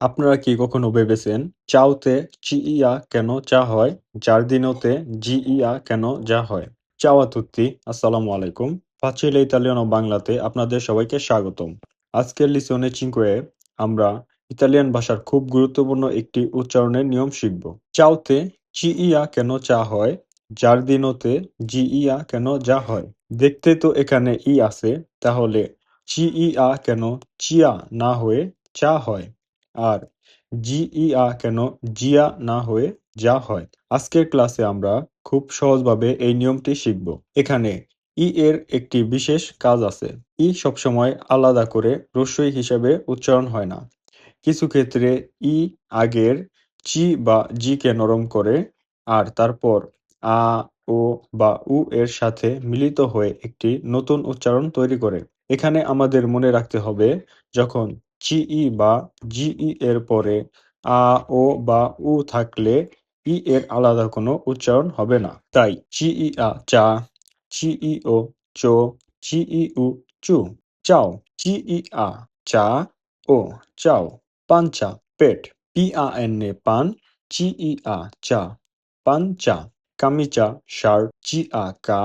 আপনারা কি কখনো ভেবেছেন, চাওতে চিইয়া কেন চা হয়? giardinoতে জিইয়া কেন যা হয়? ciao a tutti, আসসালামু আলাইকুম। Facile Italiano বাংলাতে আপনাদের সবাইকে স্বাগতম। আজকের লিসনে 5 এ আমরা ইতালিয়ান ভাষার খুব গুরুত্বপূর্ণ একটি উচ্চারণের নিয়ম শিখব। চাওতে চিইয়া কেন চা হয়? জার্দিনোতে জিইয়া কেন যা হয়? দেখতে তো এখানে ই আছে, তাহলে চিইয়া কেন চিয়া না হয়ে চা হয়? আর জিইয়া কেন জিয়া না হয়ে যা হয়? আজকের ক্লাসে আমরা খুব সহজভাবে এই নিয়মটি শিখব। এখানে ই এর একটি বিশেষ কাজ আছে। ই সবসময় আলাদা করে রস্বই হিসেবে উচ্চারণ হয় না। কিছু ক্ষেত্রে ই আগের চি বা জিকে নরম করে আর তারপর আ, ও বা উ এর সাথে মিলিত হয়ে একটি নতুন উচ্চারণ তৈরি করে। এখানে আমাদের মনে রাখতে হবে, যখন চিই বা জিই এর পরে আ, ও বা উ থাকলে ই এর আলাদা কোনো উচ্চারণ হবে না। তাই চিইআ চা, চিইও চো, চিইউ চু। চাও, চিইআ চা ও চাও। পাঞ্চা, পেট, PAN পান, চিইআ চা, পাঞ্চা। কামিচা, শার্ট, চিআকা,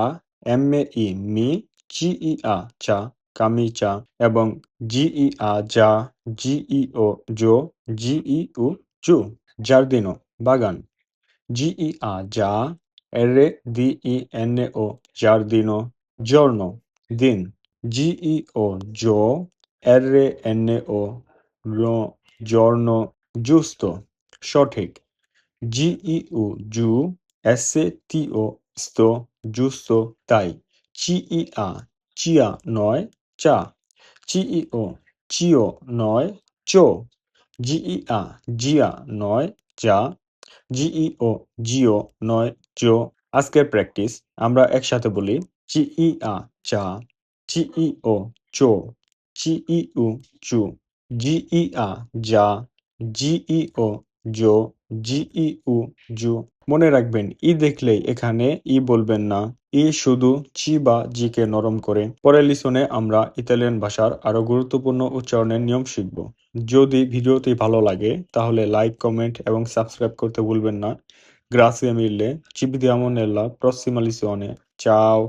MAE মি, চিইআ চা, কামিচা। এবং জিইআ যা, জিইও জো, জিইউ জু। জার্দিনো, বাগান, GIA già, RDINO giardino, giorno, দিন, GIO gio, RNO ro, giorno, giusto, সঠিক, GIU giù, STO sto, giusto, তাই, CIA চিয়া নয় চা, CIO চিও নয় চো, GIA জিয়া নয় যা, জিইও জিও নয় জো। আজকের প্র্যাকটিস আমরা একসাথে বলি। চিইআ চা, চিইও চো, চিইউ চু, জিইআ যা, জিইও জো, জিইউ জু। মনে রাখবেন, ই দেখলেই এখানে ই বলবেন না। ই শুধু চি বা জিকে নরম করে। পরের লিসনে আমরা ইতালিয়ান ভাষার আরো গুরুত্বপূর্ণ উচ্চারণের নিয়ম শিখব। যদি ভিডিওটি ভালো লাগে তাহলে লাইক, কমেন্ট এবং সাবস্ক্রাইব করতে ভুলবেন না। Grazie mille, ci vediamo nella prossima lezione. Ciao!